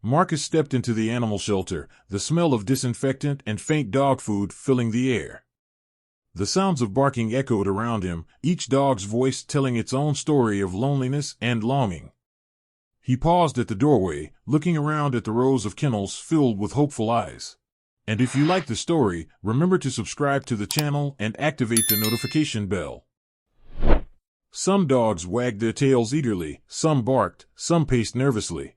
Marcus stepped into the animal shelter, the smell of disinfectant and faint dog food filling the air. The sounds of barking echoed around him, each dog's voice telling its own story of loneliness and longing. He paused at the doorway, looking around at the rows of kennels filled with hopeful eyes. And if you like the story, remember to subscribe to the channel and activate the notification bell. Some dogs wagged their tails eagerly, some barked, some paced nervously.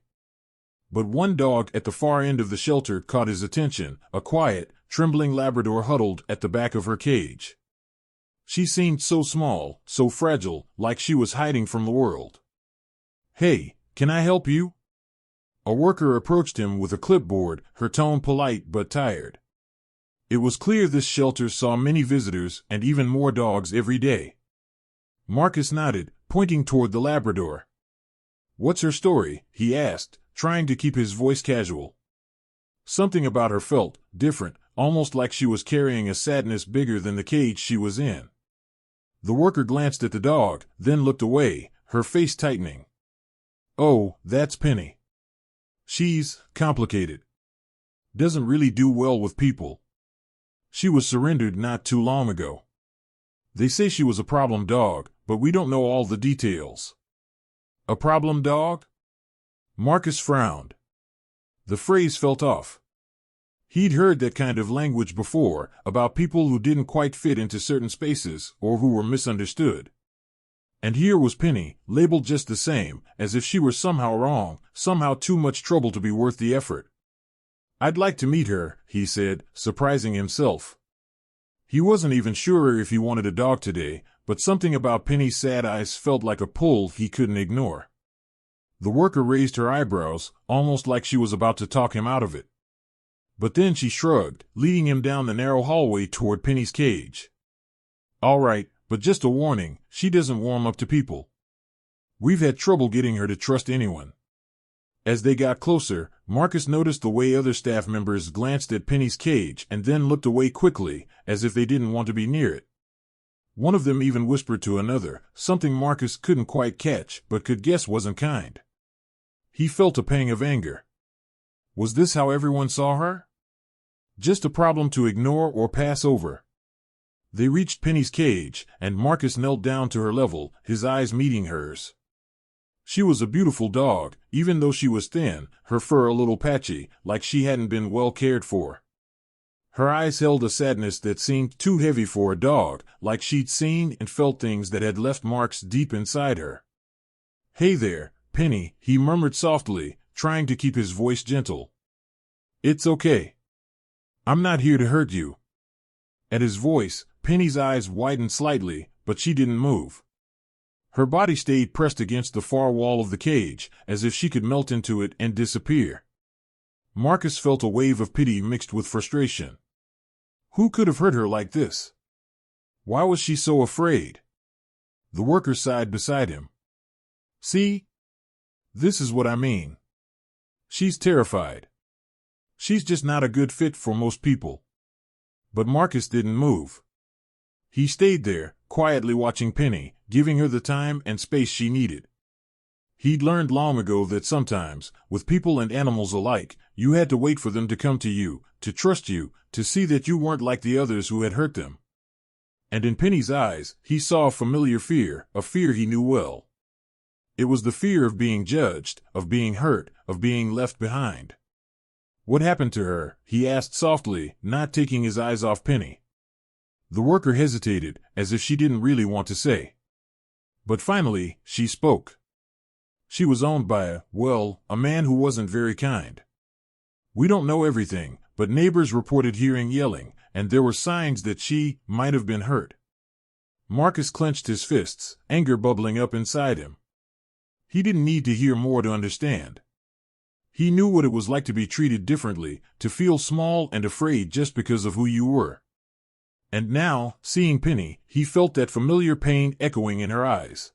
But one dog at the far end of the shelter caught his attention, a quiet, trembling Labrador huddled at the back of her cage. She seemed so small, so fragile, like she was hiding from the world. "Hey, can I help you?" A worker approached him with a clipboard, her tone polite but tired. It was clear this shelter saw many visitors and even more dogs every day. Marcus nodded, pointing toward the Labrador. "What's her story?" he asked, trying to keep his voice casual. Something about her felt different, almost like she was carrying a sadness bigger than the cage she was in. The worker glanced at the dog, then looked away, her face tightening. "Oh, that's Penny. She's complicated. Doesn't really do well with people. She was surrendered not too long ago. They say she was a problem dog, but we don't know all the details." "A problem dog?" Marcus frowned. The phrase felt off. He'd heard that kind of language before, about people who didn't quite fit into certain spaces or who were misunderstood. And here was Penny, labeled just the same, as if she were somehow wrong, somehow too much trouble to be worth the effort. "I'd like to meet her," he said, surprising himself. He wasn't even sure if he wanted a dog today, but something about Penny's sad eyes felt like a pull he couldn't ignore. The worker raised her eyebrows, almost like she was about to talk him out of it. But then she shrugged, leading him down the narrow hallway toward Penny's cage. "All right, but just a warning, she doesn't warm up to people. We've had trouble getting her to trust anyone." As they got closer, Marcus noticed the way other staff members glanced at Penny's cage and then looked away quickly, as if they didn't want to be near it. One of them even whispered to another, something Marcus couldn't quite catch but could guess wasn't kind. He felt a pang of anger. Was this how everyone saw her? Just a problem to ignore or pass over. They reached Penny's cage, and Marcus knelt down to her level, his eyes meeting hers. She was a beautiful dog, even though she was thin, her fur a little patchy, like she hadn't been well cared for. Her eyes held a sadness that seemed too heavy for a dog, like she'd seen and felt things that had left marks deep inside her. "Hey there, Penny," he murmured softly, trying to keep his voice gentle. "It's okay. I'm not here to hurt you." At his voice, Penny's eyes widened slightly, but she didn't move. Her body stayed pressed against the far wall of the cage, as if she could melt into it and disappear. Marcus felt a wave of pity mixed with frustration. Who could have hurt her like this? Why was she so afraid? The worker sighed beside him. "See? This is what I mean. She's terrified. She's just not a good fit for most people." But Marcus didn't move. He stayed there, quietly watching Penny, giving her the time and space she needed. He'd learned long ago that sometimes, with people and animals alike, you had to wait for them to come to you, to trust you, to see that you weren't like the others who had hurt them. And in Penny's eyes, he saw a familiar fear, a fear he knew well. It was the fear of being judged, of being hurt, of being left behind. "What happened to her?" he asked softly, not taking his eyes off Penny. The worker hesitated, as if she didn't really want to say. But finally, she spoke. "She was owned by a man who wasn't very kind. We don't know everything, but neighbors reported hearing yelling, and there were signs that she might have been hurt." Marcus clenched his fists, anger bubbling up inside him. He didn't need to hear more to understand. He knew what it was like to be treated differently, to feel small and afraid just because of who you were. And now, seeing Penny, he felt that familiar pain echoing in her eyes.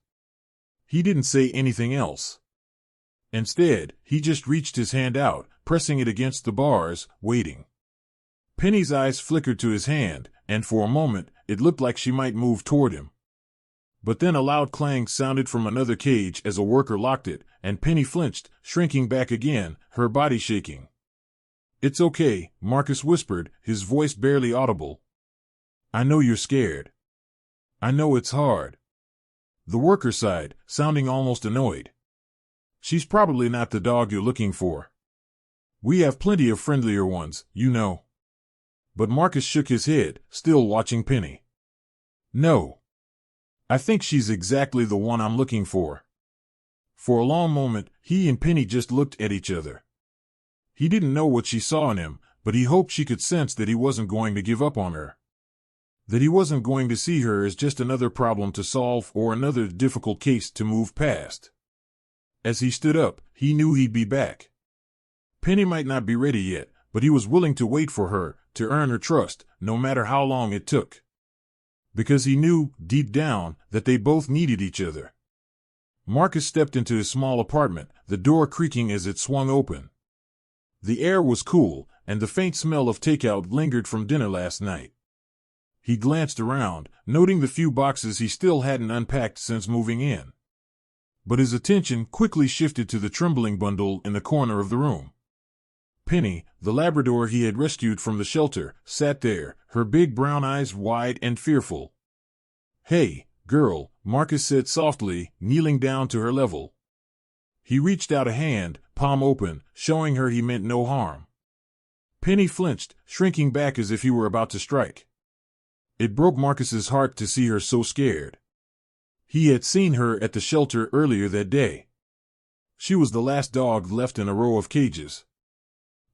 He didn't say anything else. Instead, he just reached his hand out, pressing it against the bars, waiting. Penny's eyes flickered to his hand, and for a moment, it looked like she might move toward him. But then a loud clang sounded from another cage as a worker locked it, and Penny flinched, shrinking back again, her body shaking. "It's okay," Marcus whispered, his voice barely audible. "I know you're scared. I know it's hard." The worker sighed, sounding almost annoyed. "She's probably not the dog you're looking for. We have plenty of friendlier ones, you know." But Marcus shook his head, still watching Penny. "No. I think she's exactly the one I'm looking for." For a long moment, he and Penny just looked at each other. He didn't know what she saw in him, but he hoped she could sense that he wasn't going to give up on her. That he wasn't going to see her as just another problem to solve or another difficult case to move past. As he stood up, he knew he'd be back. Penny might not be ready yet, but he was willing to wait for her, to earn her trust, no matter how long it took. Because he knew, deep down, that they both needed each other. Marcus stepped into his small apartment, the door creaking as it swung open. The air was cool, and the faint smell of takeout lingered from dinner last night. He glanced around, noting the few boxes he still hadn't unpacked since moving in. But his attention quickly shifted to the trembling bundle in the corner of the room. Penny, the Labrador he had rescued from the shelter, sat there, her big brown eyes wide and fearful. "Hey, girl," Marcus said softly, kneeling down to her level. He reached out a hand, palm open, showing her he meant no harm. Penny flinched, shrinking back as if he were about to strike. It broke Marcus's heart to see her so scared. He had seen her at the shelter earlier that day. She was the last dog left in a row of cages.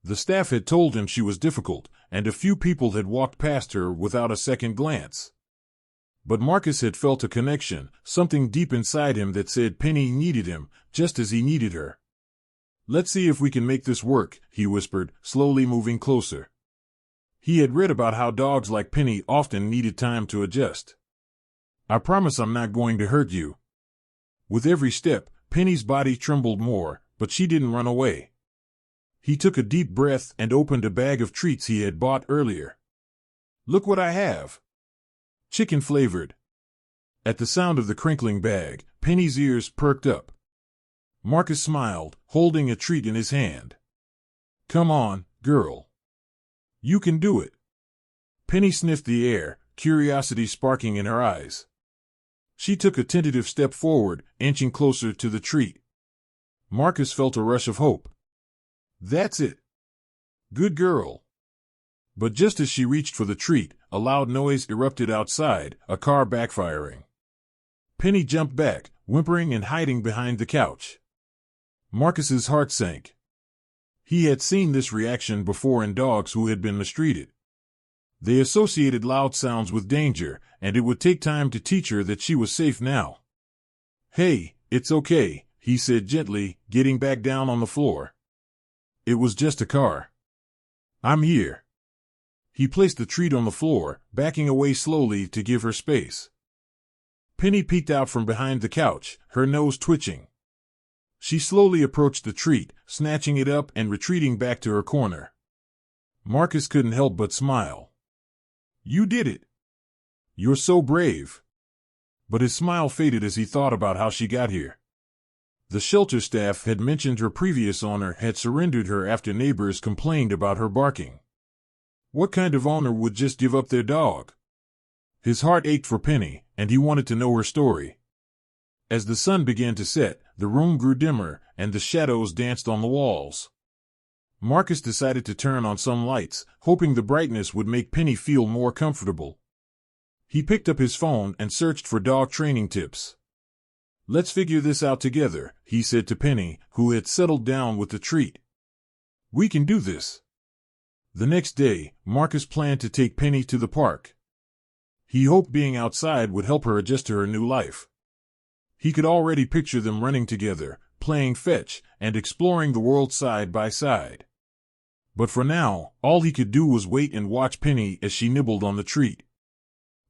The staff had told him she was difficult, and a few people had walked past her without a second glance. But Marcus had felt a connection, something deep inside him that said Penny needed him, just as he needed her. "Let's see if we can make this work," he whispered, slowly moving closer. He had read about how dogs like Penny often needed time to adjust. "I promise I'm not going to hurt you." With every step, Penny's body trembled more, but she didn't run away. He took a deep breath and opened a bag of treats he had bought earlier. "Look what I have. Chicken flavored." At the sound of the crinkling bag, Penny's ears perked up. Marcus smiled, holding a treat in his hand. "Come on, girl. You can do it." Penny sniffed the air, curiosity sparking in her eyes. She took a tentative step forward, inching closer to the treat. Marcus felt a rush of hope. "That's it. Good girl." But just as she reached for the treat, a loud noise erupted outside, a car backfiring. Penny jumped back, whimpering and hiding behind the couch. Marcus's heart sank. He had seen this reaction before in dogs who had been mistreated. They associated loud sounds with danger, and it would take time to teach her that she was safe now. "Hey, it's okay," he said gently, getting back down on the floor. "It was just a car. I'm here." He placed the treat on the floor, backing away slowly to give her space. Penny peeked out from behind the couch, her nose twitching. She slowly approached the treat, snatching it up and retreating back to her corner. Marcus couldn't help but smile. "You did it. You're so brave." But his smile faded as he thought about how she got here. The shelter staff had mentioned her previous owner had surrendered her after neighbors complained about her barking. What kind of owner would just give up their dog? His heart ached for Penny, and he wanted to know her story. As the sun began to set, the room grew dimmer, and the shadows danced on the walls. Marcus decided to turn on some lights, hoping the brightness would make Penny feel more comfortable. He picked up his phone and searched for dog training tips. "Let's figure this out together," he said to Penny, who had settled down with the treat. "We can do this." The next day, Marcus planned to take Penny to the park. He hoped being outside would help her adjust to her new life. He could already picture them running together, playing fetch, and exploring the world side by side. But for now, all he could do was wait and watch Penny as she nibbled on the treat.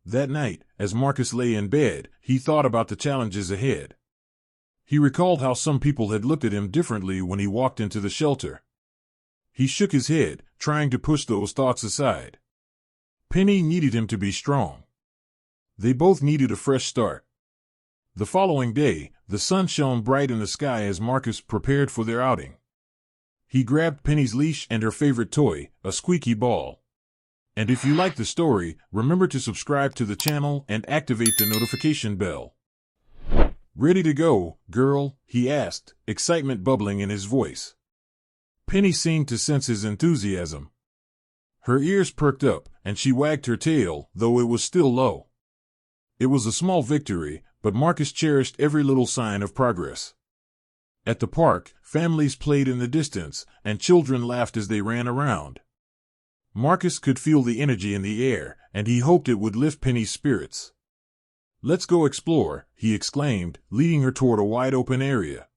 That night, as Marcus lay in bed, he thought about the challenges ahead. He recalled how some people had looked at him differently when he walked into the shelter. He shook his head, trying to push those thoughts aside. Penny needed him to be strong. They both needed a fresh start. The following day, the sun shone bright in the sky as Marcus prepared for their outing. He grabbed Penny's leash and her favorite toy, a squeaky ball. And if you like the story, remember to subscribe to the channel and activate the notification bell. "Ready to go, girl?" he asked, excitement bubbling in his voice. Penny seemed to sense his enthusiasm. Her ears perked up, and she wagged her tail, though it was still low. It was a small victory, but Marcus cherished every little sign of progress. At the park, families played in the distance, and children laughed as they ran around. Marcus could feel the energy in the air, and he hoped it would lift Penny's spirits. "Let's go explore," he exclaimed, leading her toward a wide-open area.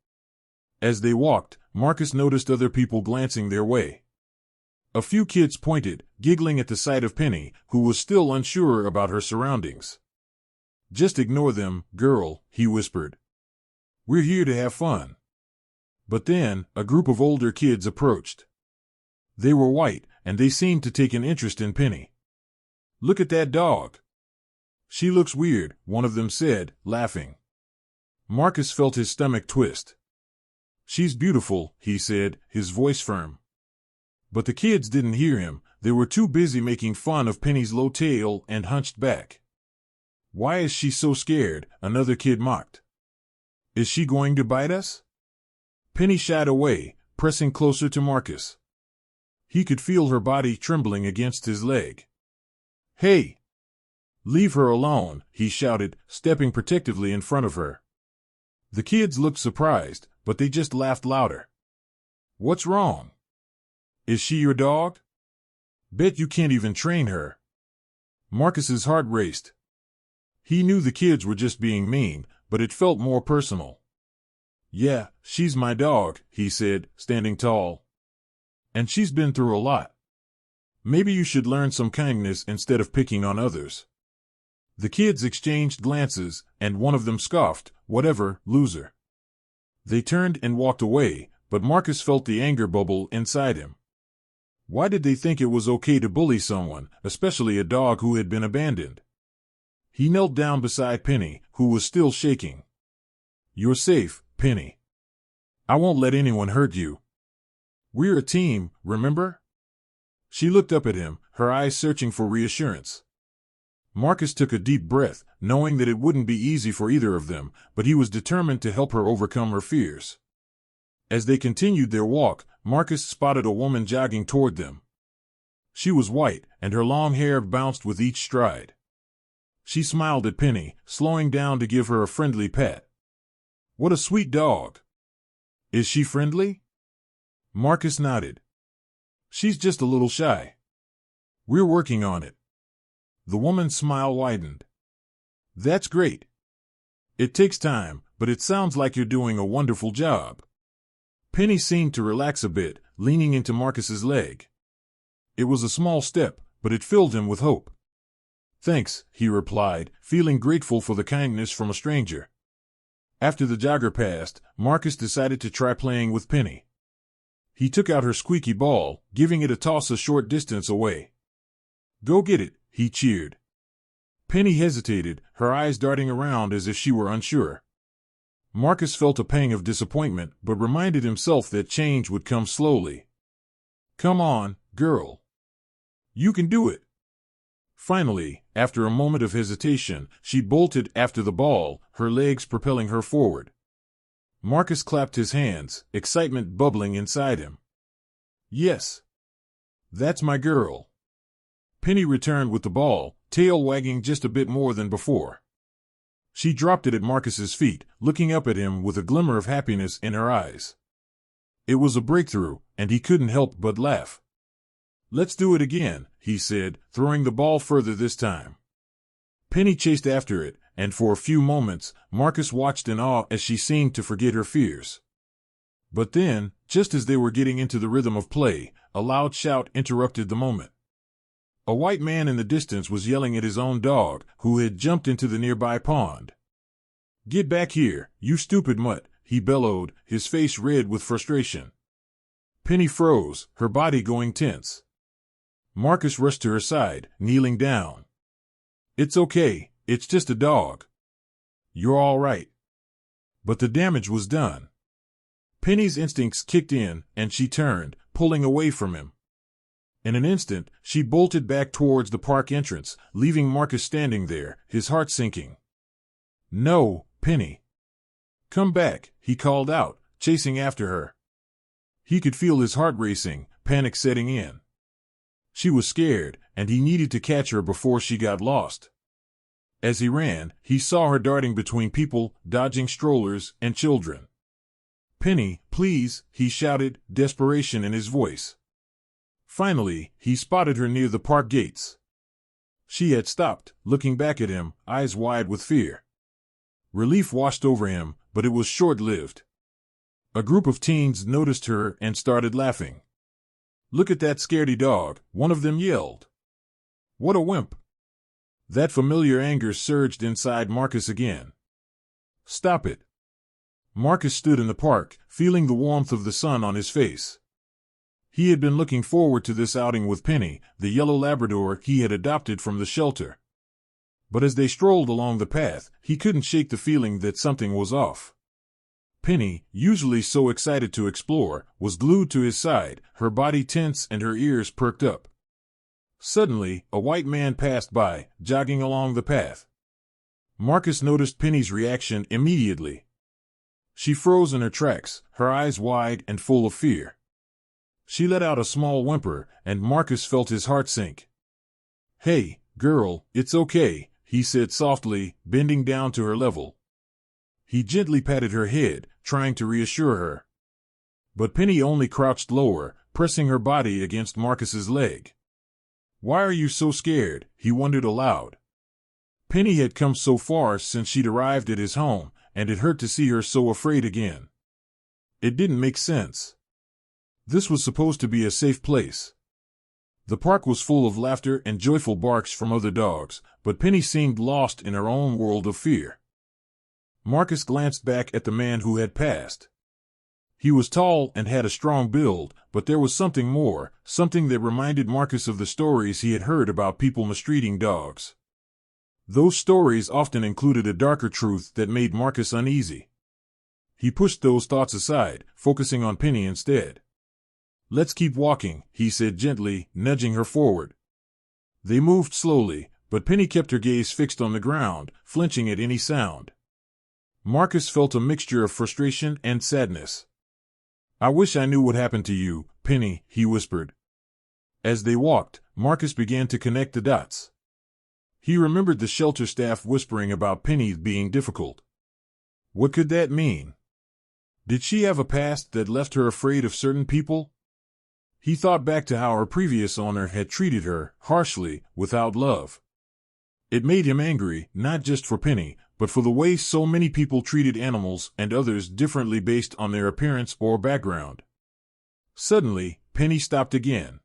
As they walked, Marcus noticed other people glancing their way. A few kids pointed, giggling at the sight of Penny, who was still unsure about her surroundings. "Just ignore them, girl," he whispered. "We're here to have fun." But then, a group of older kids approached. They were white, and they seemed to take an interest in Penny. "Look at that dog. She looks weird," one of them said, laughing. Marcus felt his stomach twist. "She's beautiful," he said, his voice firm. But the kids didn't hear him. They were too busy making fun of Penny's low tail and hunched back. "Why is she so scared?" another kid mocked. "Is she going to bite us?" Penny shied away, pressing closer to Marcus. He could feel her body trembling against his leg. "Hey! Leave her alone," he shouted, stepping protectively in front of her. The kids looked surprised, but they just laughed louder. "What's wrong? Is she your dog? Bet you can't even train her." Marcus's heart raced. He knew the kids were just being mean, but it felt more personal. "Yeah, she's my dog," he said, standing tall. "And she's been through a lot. Maybe you should learn some kindness instead of picking on others." The kids exchanged glances, and one of them scoffed, "Whatever, loser." They turned and walked away, but Marcus felt the anger bubble inside him. Why did they think it was okay to bully someone, especially a dog who had been abandoned? He knelt down beside Penny, who was still shaking. "You're safe, Penny. I won't let anyone hurt you. We're a team, remember?" She looked up at him, her eyes searching for reassurance. Marcus took a deep breath, knowing that it wouldn't be easy for either of them, but he was determined to help her overcome her fears. As they continued their walk, Marcus spotted a woman jogging toward them. She was white, and her long hair bounced with each stride. She smiled at Penny, slowing down to give her a friendly pat. "What a sweet dog. Is she friendly?" Marcus nodded. "She's just a little shy. We're working on it." The woman's smile widened. "That's great. It takes time, but it sounds like you're doing a wonderful job." Penny seemed to relax a bit, leaning into Marcus's leg. It was a small step, but it filled him with hope. "Thanks," he replied, feeling grateful for the kindness from a stranger. After the jogger passed, Marcus decided to try playing with Penny. He took out her squeaky ball, giving it a toss a short distance away. "Go get it," he cheered. Penny hesitated, her eyes darting around as if she were unsure. Marcus felt a pang of disappointment, but reminded himself that change would come slowly. "Come on, girl. You can do it." Finally, after a moment of hesitation, she bolted after the ball, her legs propelling her forward. Marcus clapped his hands, excitement bubbling inside him. "Yes. That's my girl." Penny returned with the ball, tail wagging just a bit more than before. She dropped it at Marcus's feet, looking up at him with a glimmer of happiness in her eyes. It was a breakthrough, and he couldn't help but laugh. "Let's do it again," he said, throwing the ball further this time. Penny chased after it, and for a few moments, Marcus watched in awe as she seemed to forget her fears. But then, just as they were getting into the rhythm of play, a loud shout interrupted the moment. A white man in the distance was yelling at his own dog, who had jumped into the nearby pond. "Get back here, you stupid mutt," he bellowed, his face red with frustration. Penny froze, her body going tense. Marcus rushed to her side, kneeling down. "It's okay, it's just a dog. You're all right. But the damage was done. Penny's instincts kicked in, and she turned, pulling away from him. In an instant, she bolted back towards the park entrance, leaving Marcus standing there, his heart sinking. No, Penny. Come back, he called out, chasing after her. He could feel his heart racing, panic setting in. She was scared, and he needed to catch her before she got lost. As he ran, he saw her darting between people, dodging strollers and children. Penny, please, he shouted, desperation in his voice. Finally, he spotted her near the park gates. She had stopped, looking back at him, eyes wide with fear. Relief washed over him, but it was short-lived. A group of teens noticed her and started laughing. Look at that scaredy dog, one of them yelled. What a wimp. That familiar anger surged inside Marcus again. Stop it. Marcus stood in the park, feeling the warmth of the sun on his face. He had been looking forward to this outing with Penny, the yellow Labrador he had adopted from the shelter. But as they strolled along the path, he couldn't shake the feeling that something was off. Penny, usually so excited to explore, was glued to his side, her body tense and her ears perked up. Suddenly, a white man passed by, jogging along the path. Marcus noticed Penny's reaction immediately. She froze in her tracks, her eyes wide and full of fear. She let out a small whimper, and Marcus felt his heart sink. Hey, girl, it's okay, he said softly, bending down to her level. He gently patted her head, trying to reassure her. But Penny only crouched lower, pressing her body against Marcus's leg. Why are you so scared? He wondered aloud. Penny had come so far since she'd arrived at his home, and it hurt to see her so afraid again. It didn't make sense. This was supposed to be a safe place. The park was full of laughter and joyful barks from other dogs, but Penny seemed lost in her own world of fear. Marcus glanced back at the man who had passed. He was tall and had a strong build, but there was something more, something that reminded Marcus of the stories he had heard about people mistreating dogs. Those stories often included a darker truth that made Marcus uneasy. He pushed those thoughts aside, focusing on Penny instead. Let's keep walking, he said gently, nudging her forward. They moved slowly, but Penny kept her gaze fixed on the ground, flinching at any sound. Marcus felt a mixture of frustration and sadness. I wish I knew what happened to you, Penny, he whispered. As they walked, Marcus began to connect the dots. He remembered the shelter staff whispering about Penny being difficult. What could that mean? Did she have a past that left her afraid of certain people? He thought back to how her previous owner had treated her, harshly, without love. It made him angry, not just for Penny, but for the way so many people treated animals and others differently based on their appearance or background. Suddenly, Penny stopped again.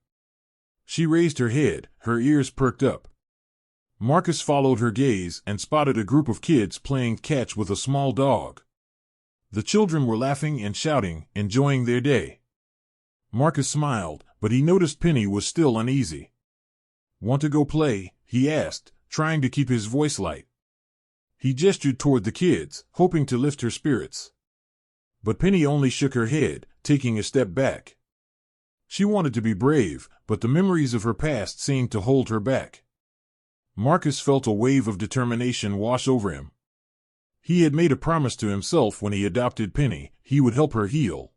She raised her head, her ears perked up. Marcus followed her gaze and spotted a group of kids playing catch with a small dog. The children were laughing and shouting, enjoying their day. Marcus smiled, but he noticed Penny was still uneasy. Want to go play? He asked, trying to keep his voice light. He gestured toward the kids, hoping to lift her spirits. But Penny only shook her head, taking a step back. She wanted to be brave, but the memories of her past seemed to hold her back. Marcus felt a wave of determination wash over him. He had made a promise to himself when he adopted Penny, he would help her heal.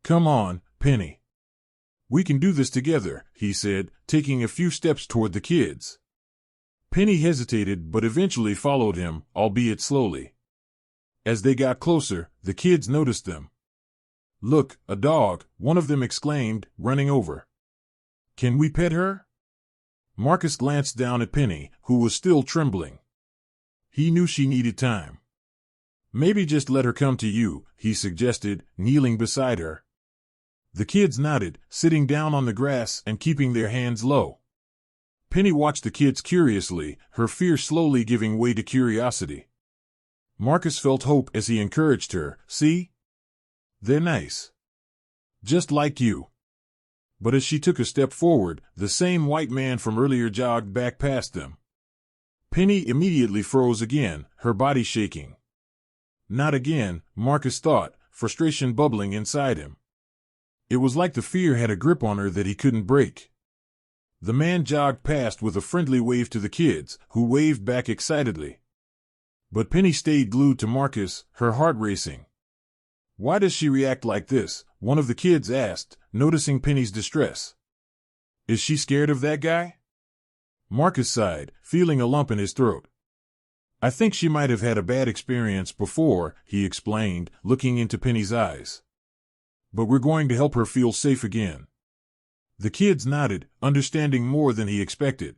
Come on, Penny. We can do this together, he said, taking a few steps toward the kids. Penny hesitated but eventually followed him, albeit slowly. As they got closer, the kids noticed them. Look, a dog, one of them exclaimed, running over. Can we pet her? Marcus glanced down at Penny, who was still trembling. He knew she needed time. Maybe just let her come to you, he suggested, kneeling beside her. The kids nodded, sitting down on the grass and keeping their hands low. Penny watched the kids curiously, her fear slowly giving way to curiosity. Marcus felt hope as he encouraged her. See? They're nice. Just like you. But as she took a step forward, the same white man from earlier jogged back past them. Penny immediately froze again, her body shaking. Not again, Marcus thought, frustration bubbling inside him. It was like the fear had a grip on her that he couldn't break. The man jogged past with a friendly wave to the kids, who waved back excitedly. But Penny stayed glued to Marcus, her heart racing. "Why does she react like this?" one of the kids asked, noticing Penny's distress. "Is she scared of that guy?" Marcus sighed, feeling a lump in his throat. "I think she might have had a bad experience before," he explained, looking into Penny's eyes. "But we're going to help her feel safe again." The kids nodded, understanding more than he expected.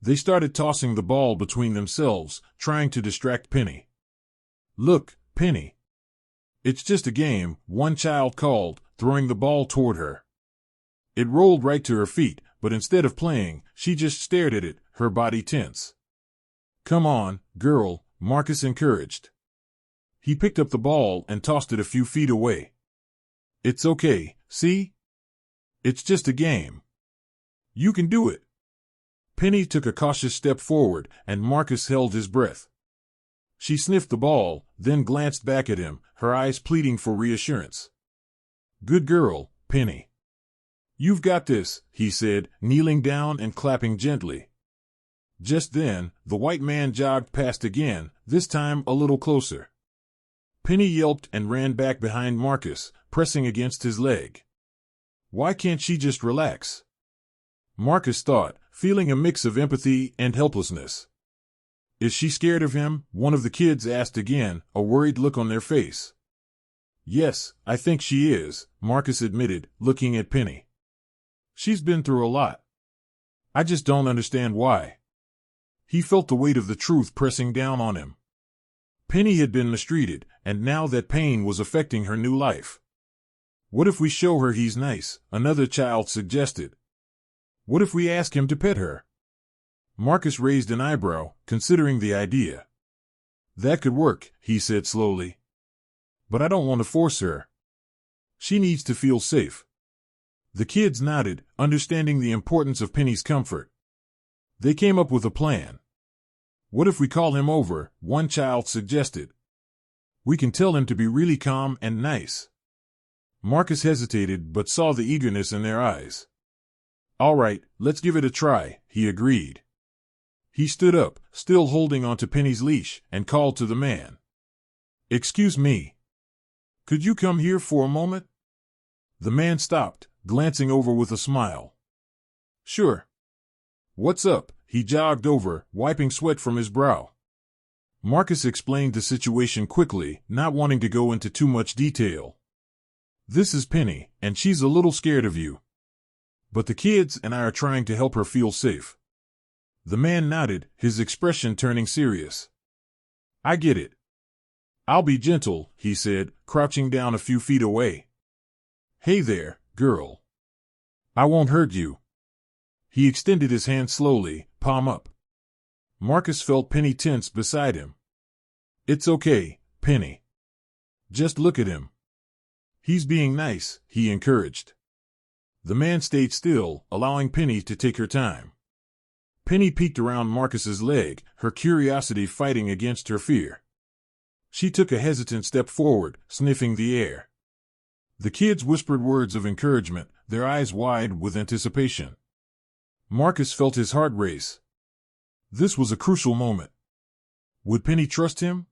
They started tossing the ball between themselves, trying to distract Penny. "Look, Penny. It's just a game," one child called, throwing the ball toward her. It rolled right to her feet, but instead of playing, she just stared at it, her body tense. "Come on, girl," Marcus encouraged. He picked up the ball and tossed it a few feet away. "It's okay, see? It's just a game. You can do it." Penny took a cautious step forward, and Marcus held his breath. She sniffed the ball, then glanced back at him, her eyes pleading for reassurance. "Good girl, Penny. You've got this," he said, kneeling down and clapping gently. Just then, the white man jogged past again, this time a little closer. Penny yelped and ran back behind Marcus, pressing against his leg. Why can't she just relax? Marcus thought, feeling a mix of empathy and helplessness. "Is she scared of him?" one of the kids asked again, a worried look on their face. "Yes, I think she is," Marcus admitted, looking at Penny. "She's been through a lot. I just don't understand why." He felt the weight of the truth pressing down on him. Penny had been mistreated, and now that pain was affecting her new life. "What if we show her he's nice?" another child suggested. "What if we ask him to pet her?" Marcus raised an eyebrow, considering the idea. "That could work," he said slowly. "But I don't want to force her. She needs to feel safe." The kids nodded, understanding the importance of Penny's comfort. They came up with a plan. "What if we call him over?" one child suggested. "We can tell him to be really calm and nice." Marcus hesitated but saw the eagerness in their eyes. "All right, let's give it a try," he agreed. He stood up, still holding onto Penny's leash, and called to the man. "Excuse me. Could you come here for a moment?" The man stopped, glancing over with a smile. "Sure. What's up?" He jogged over, wiping sweat from his brow. Marcus explained the situation quickly, not wanting to go into too much detail. "This is Penny, and she's a little scared of you. But the kids and I are trying to help her feel safe." The man nodded, his expression turning serious. "I get it. I'll be gentle," he said, crouching down a few feet away. "Hey there, girl. I won't hurt you." He extended his hand slowly, palm up. Marcus felt Penny tense beside him. "It's okay, Penny. Just look at him. He's being nice," he encouraged. The man stayed still, allowing Penny to take her time. Penny peeked around Marcus's leg, her curiosity fighting against her fear. She took a hesitant step forward, sniffing the air. The kids whispered words of encouragement, their eyes wide with anticipation. Marcus felt his heart race. This was a crucial moment. Would Penny trust him?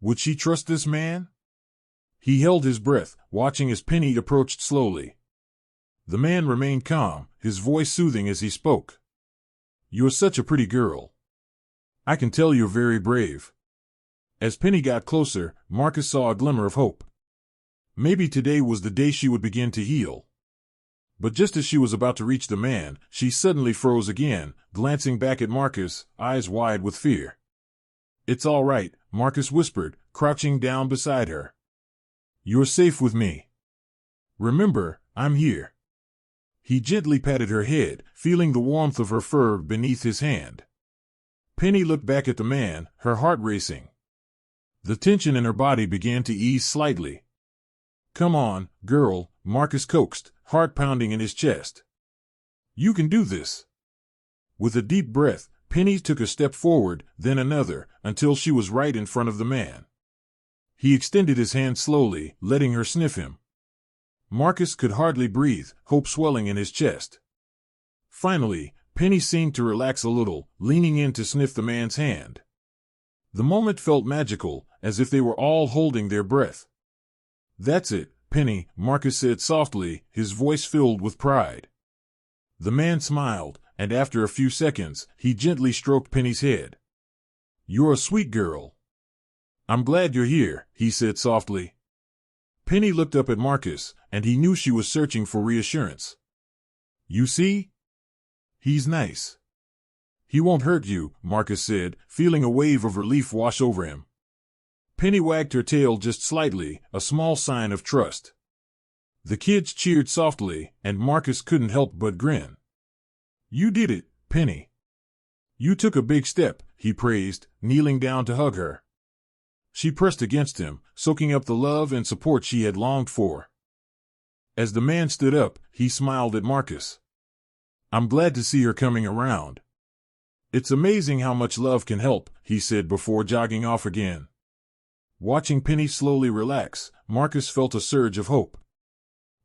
Would she trust this man? He held his breath, watching as Penny approached slowly. The man remained calm, his voice soothing as he spoke. "You're such a pretty girl. I can tell you're very brave." As Penny got closer, Marcus saw a glimmer of hope. Maybe today was the day she would begin to heal. But just as she was about to reach the man, she suddenly froze again, glancing back at Marcus, eyes wide with fear. "It's all right," Marcus whispered, crouching down beside her. "You're safe with me. Remember, I'm here." He gently patted her head, feeling the warmth of her fur beneath his hand. Penny looked back at the man, her heart racing. The tension in her body began to ease slightly. "Come on, girl," Marcus coaxed, heart pounding in his chest. "You can do this." With a deep breath, Penny took a step forward, then another, until she was right in front of the man. He extended his hand slowly, letting her sniff him. Marcus could hardly breathe, hope swelling in his chest. Finally, Penny seemed to relax a little, leaning in to sniff the man's hand. The moment felt magical, as if they were all holding their breath. "That's it, Penny," Marcus said softly, his voice filled with pride. The man smiled, and after a few seconds, he gently stroked Penny's head. "You're a sweet girl." "I'm glad you're here," he said softly. Penny looked up at Marcus, and he knew she was searching for reassurance. "You see? He's nice. He won't hurt you," Marcus said, feeling a wave of relief wash over him. Penny wagged her tail just slightly, a small sign of trust. The kids cheered softly, and Marcus couldn't help but grin. "You did it, Penny. You took a big step," he praised, kneeling down to hug her. She pressed against him, soaking up the love and support she had longed for. As the man stood up, he smiled at Marcus. "I'm glad to see her coming around. It's amazing how much love can help," he said before jogging off again. Watching Penny slowly relax, Marcus felt a surge of hope.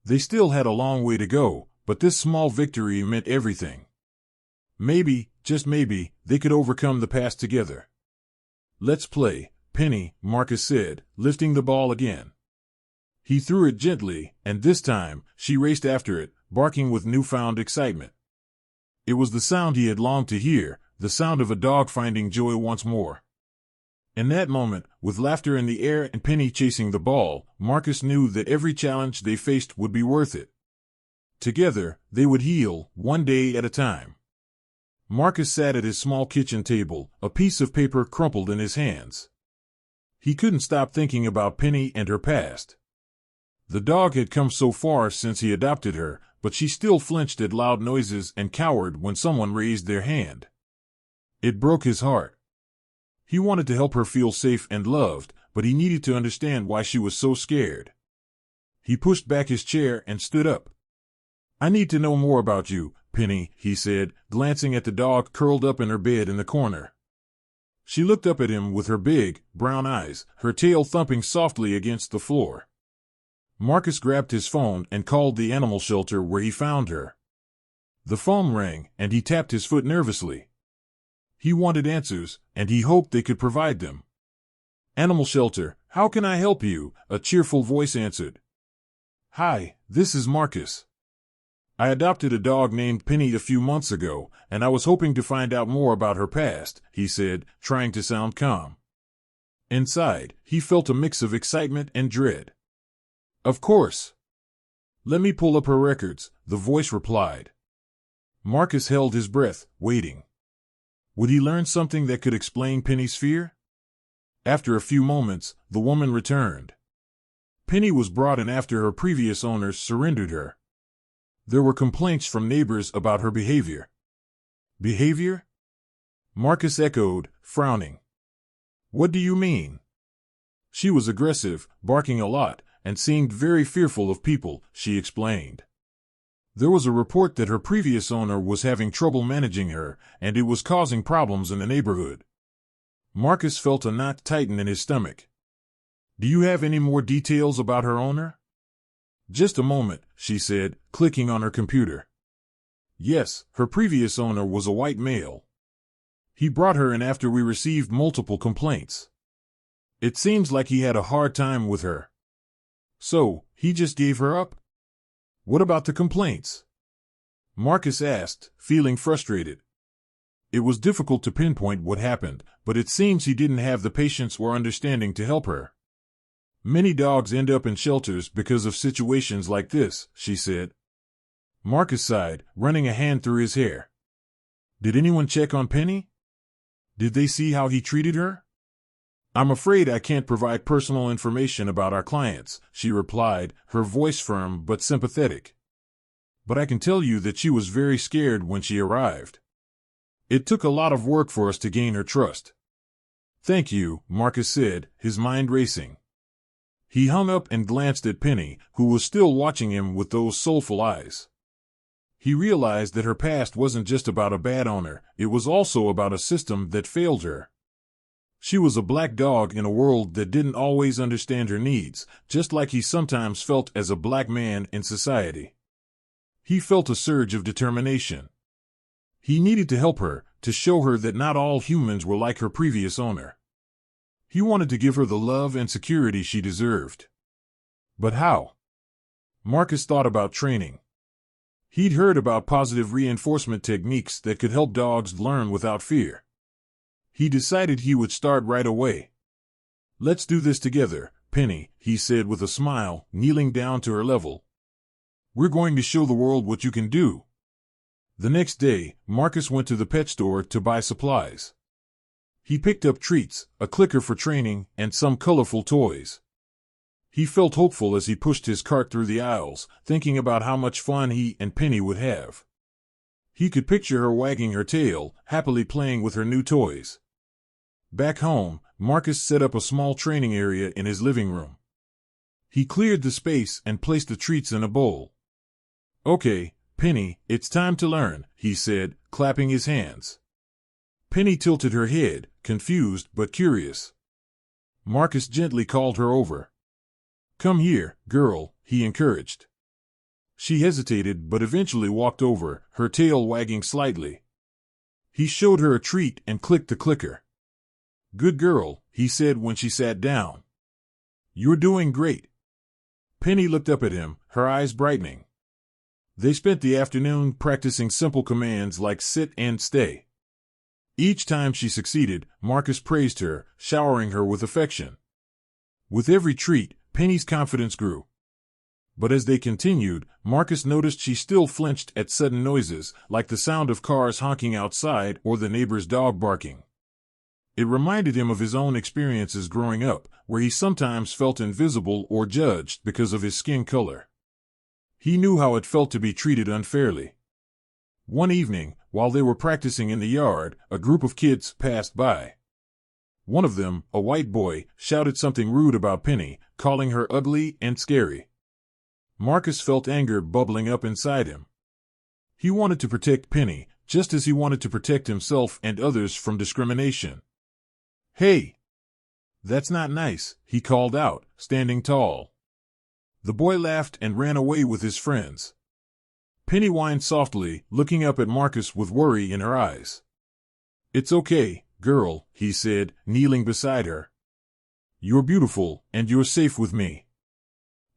They still had a long way to go, but this small victory meant everything. Maybe, just maybe, they could overcome the past together. "Let's play, Penny," Marcus said, lifting the ball again. He threw it gently, and this time, she raced after it, barking with newfound excitement. It was the sound he had longed to hear, the sound of a dog finding joy once more. In that moment, with laughter in the air and Penny chasing the ball, Marcus knew that every challenge they faced would be worth it. Together, they would heal, one day at a time. Marcus sat at his small kitchen table, a piece of paper crumpled in his hands. He couldn't stop thinking about Penny and her past. The dog had come so far since he adopted her, but she still flinched at loud noises and cowered when someone raised their hand. It broke his heart. He wanted to help her feel safe and loved, but he needed to understand why she was so scared. He pushed back his chair and stood up. "I need to know more about you, Penny," he said, glancing at the dog curled up in her bed in the corner. She looked up at him with her big, brown eyes, her tail thumping softly against the floor. Marcus grabbed his phone and called the animal shelter where he found her. The phone rang, and he tapped his foot nervously. He wanted answers, and he hoped they could provide them. "Animal shelter, how can I help you?" a cheerful voice answered. "Hi, this is Marcus. I adopted a dog named Penny a few months ago, and I was hoping to find out more about her past," he said, trying to sound calm. Inside, he felt a mix of excitement and dread. "Of course. Let me pull up her records," the voice replied. Marcus held his breath, waiting. Would he learn something that could explain Penny's fear? After a few moments, the woman returned. Penny was brought in after her previous owners surrendered her. There were complaints from neighbors about her behavior. "Behavior?" Marcus echoed, frowning. "What do you mean?" "She was aggressive, barking a lot, and seemed very fearful of people," she explained. There was a report that her previous owner was having trouble managing her, and it was causing problems in the neighborhood. Marcus felt a knot tighten in his stomach. "Do you have any more details about her owner?" "Just a moment," she said, clicking on her computer. "Yes, her previous owner was a white male. He brought her in after we received multiple complaints. It seems like he had a hard time with her. So, he just gave her up?" "What about the complaints?" Marcus asked, feeling frustrated. It was difficult to pinpoint what happened, but it seems he didn't have the patience or understanding to help her. "Many dogs end up in shelters because of situations like this," she said. Marcus sighed, running a hand through his hair. "Did anyone check on Penny? Did they see how he treated her?" "I'm afraid I can't provide personal information about our clients," she replied, her voice firm but sympathetic. "But I can tell you that she was very scared when she arrived. It took a lot of work for us to gain her trust." "Thank you," Marcus said, his mind racing. He hung up and glanced at Penny, who was still watching him with those soulful eyes. He realized that her past wasn't just about a bad owner, it was also about a system that failed her. She was a black dog in a world that didn't always understand her needs, just like he sometimes felt as a black man in society. He felt a surge of determination. He needed to help her, to show her that not all humans were like her previous owner. He wanted to give her the love and security she deserved. But how? Marcus thought about training. He'd heard about positive reinforcement techniques that could help dogs learn without fear. He decided he would start right away. "Let's do this together, Penny," he said with a smile, kneeling down to her level. "We're going to show the world what you can do." The next day, Marcus went to the pet store to buy supplies. He picked up treats, a clicker for training, and some colorful toys. He felt hopeful as he pushed his cart through the aisles, thinking about how much fun he and Penny would have. He could picture her wagging her tail, happily playing with her new toys. Back home, Marcus set up a small training area in his living room. He cleared the space and placed the treats in a bowl. "Okay, Penny, it's time to learn," he said, clapping his hands. Penny tilted her head, confused but curious. Marcus gently called her over. "Come here, girl," he encouraged. She hesitated but eventually walked over, her tail wagging slightly. He showed her a treat and clicked the clicker. "Good girl," he said when she sat down. "You're doing great." Penny looked up at him, her eyes brightening. They spent the afternoon practicing simple commands like sit and stay. Each time she succeeded, Marcus praised her, showering her with affection. With every treat, Penny's confidence grew. But as they continued, Marcus noticed she still flinched at sudden noises, like the sound of cars honking outside or the neighbor's dog barking. It reminded him of his own experiences growing up, where he sometimes felt invisible or judged because of his skin color. He knew how it felt to be treated unfairly. One evening, while they were practicing in the yard, a group of kids passed by. One of them, a white boy, shouted something rude about Penny, calling her ugly and scary. Marcus felt anger bubbling up inside him. He wanted to protect Penny, just as he wanted to protect himself and others from discrimination. "Hey! That's not nice," he called out, standing tall. The boy laughed and ran away with his friends. Penny whined softly, looking up at Marcus with worry in her eyes. "It's okay, girl," he said, kneeling beside her. "You're beautiful, and you're safe with me."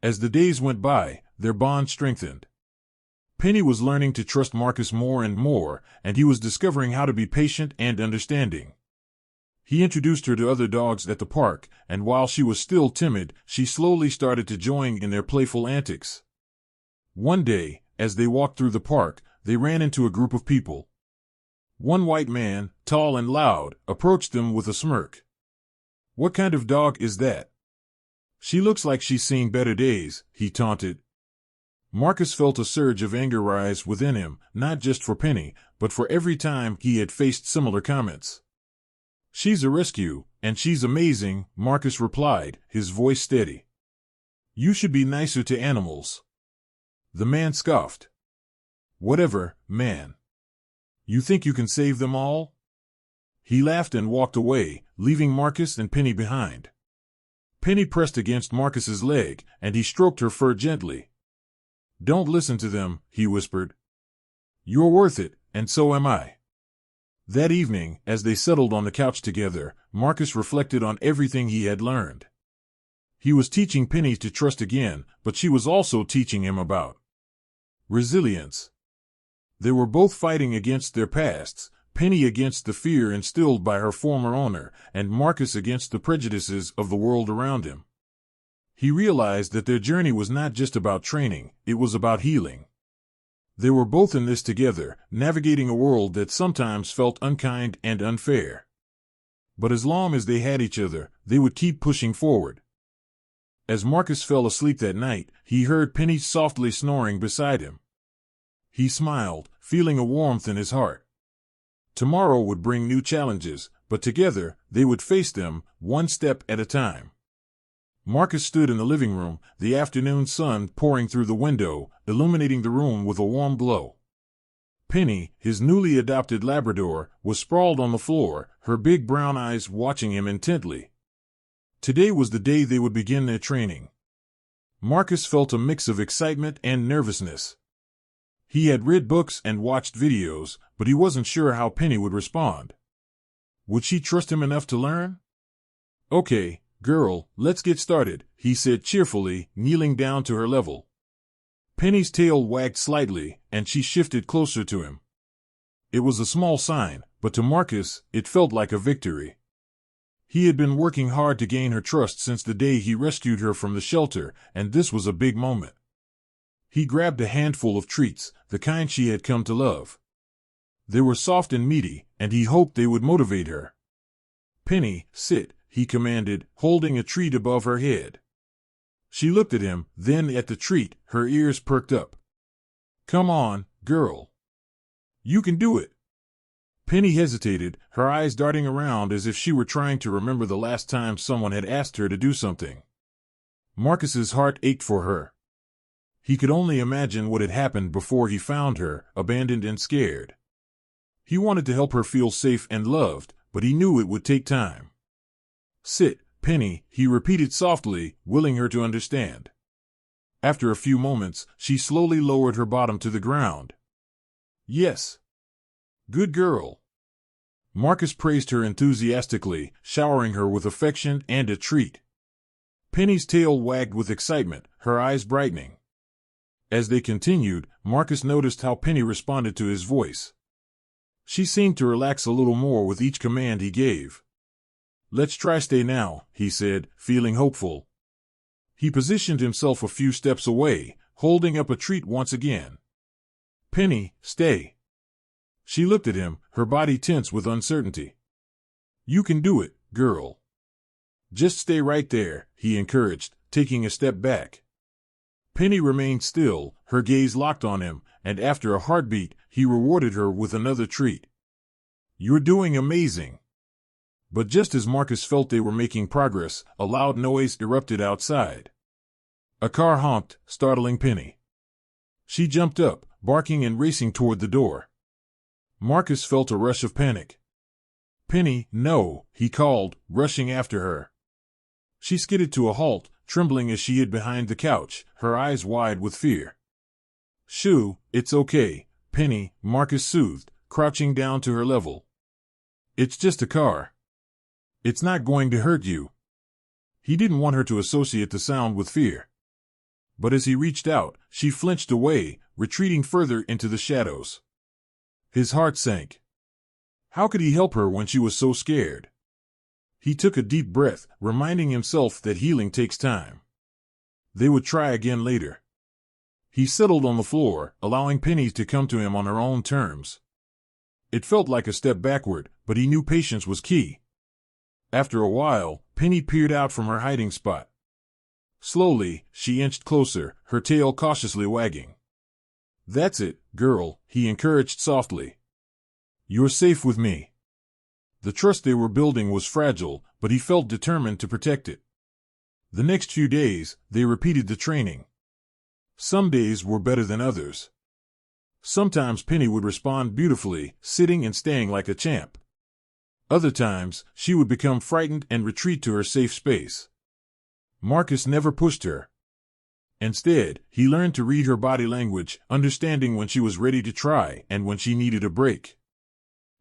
As the days went by, their bond strengthened. Penny was learning to trust Marcus more and more, and he was discovering how to be patient and understanding. He introduced her to other dogs at the park, and while she was still timid, she slowly started to join in their playful antics. One day, as they walked through the park, they ran into a group of people. One white man, tall and loud, approached them with a smirk. "What kind of dog is that? She looks like she's seen better days," he taunted. Marcus felt a surge of anger rise within him, not just for Penny, but for every time he had faced similar comments. "She's a rescue, and she's amazing," Marcus replied, his voice steady. "You should be nicer to animals." The man scoffed. "Whatever, man. You think you can save them all?" He laughed and walked away, leaving Marcus and Penny behind. Penny pressed against Marcus's leg, and he stroked her fur gently. "Don't listen to them," he whispered. "You're worth it, and so am I." That evening, as they settled on the couch together, Marcus reflected on everything he had learned. He was teaching Penny to trust again, but she was also teaching him about resilience. They were both fighting against their pasts, Penny against the fear instilled by her former owner, and Marcus against the prejudices of the world around him. He realized that their journey was not just about training, it was about healing. They were both in this together, navigating a world that sometimes felt unkind and unfair. But as long as they had each other, they would keep pushing forward. As Marcus fell asleep that night, he heard Penny softly snoring beside him. He smiled, feeling a warmth in his heart. Tomorrow would bring new challenges, but together, they would face them, one step at a time. Marcus stood in the living room, the afternoon sun pouring through the window, illuminating the room with a warm glow. Penny, his newly adopted Labrador, was sprawled on the floor, her big brown eyes watching him intently. Today was the day they would begin their training. Marcus felt a mix of excitement and nervousness. He had read books and watched videos, but he wasn't sure how Penny would respond. Would she trust him enough to learn? Okay, girl, let's get started, he said cheerfully, kneeling down to her level. Penny's tail wagged slightly, and she shifted closer to him. It was a small sign, but to Marcus, it felt like a victory. He had been working hard to gain her trust since the day he rescued her from the shelter, and this was a big moment. He grabbed a handful of treats, the kind she had come to love. They were soft and meaty, and he hoped they would motivate her. Penny, sit, he commanded, holding a treat above her head. She looked at him, then at the treat, her ears perked up. Come on, girl. You can do it. Penny hesitated, her eyes darting around as if she were trying to remember the last time someone had asked her to do something. Marcus's heart ached for her. He could only imagine what had happened before he found her, abandoned and scared. He wanted to help her feel safe and loved, but he knew it would take time. Sit, Penny, he repeated softly, willing her to understand. After a few moments, she slowly lowered her bottom to the ground. Yes. Good girl. Marcus praised her enthusiastically, showering her with affection and a treat. Penny's tail wagged with excitement, her eyes brightening. As they continued, Marcus noticed how Penny responded to his voice. She seemed to relax a little more with each command he gave. Let's try stay now, he said, feeling hopeful. He positioned himself a few steps away, holding up a treat once again. Penny, stay. She looked at him, her body tense with uncertainty. You can do it, girl. Just stay right there, he encouraged, taking a step back. Penny remained still, her gaze locked on him, and after a heartbeat, he rewarded her with another treat. You're doing amazing. But just as Marcus felt they were making progress, a loud noise erupted outside. A car honked, startling Penny. She jumped up, barking and racing toward the door. Marcus felt a rush of panic. Penny, no, he called, rushing after her. She skidded to a halt, trembling as she hid behind the couch, her eyes wide with fear. Shoo, it's okay, Penny, Marcus soothed, crouching down to her level. It's just a car. It's not going to hurt you. He didn't want her to associate the sound with fear. But as he reached out, she flinched away, retreating further into the shadows. His heart sank. How could he help her when she was so scared? He took a deep breath, reminding himself that healing takes time. They would try again later. He settled on the floor, allowing Penny to come to him on her own terms. It felt like a step backward, but he knew patience was key. After a while, Penny peered out from her hiding spot. Slowly, she inched closer, her tail cautiously wagging. That's it, girl, he encouraged softly. You're safe with me. The trust they were building was fragile, but he felt determined to protect it. The next few days, they repeated the training. Some days were better than others. Sometimes Penny would respond beautifully, sitting and staying like a champ. Other times, she would become frightened and retreat to her safe space. Marcus never pushed her. Instead, he learned to read her body language, understanding when she was ready to try and when she needed a break.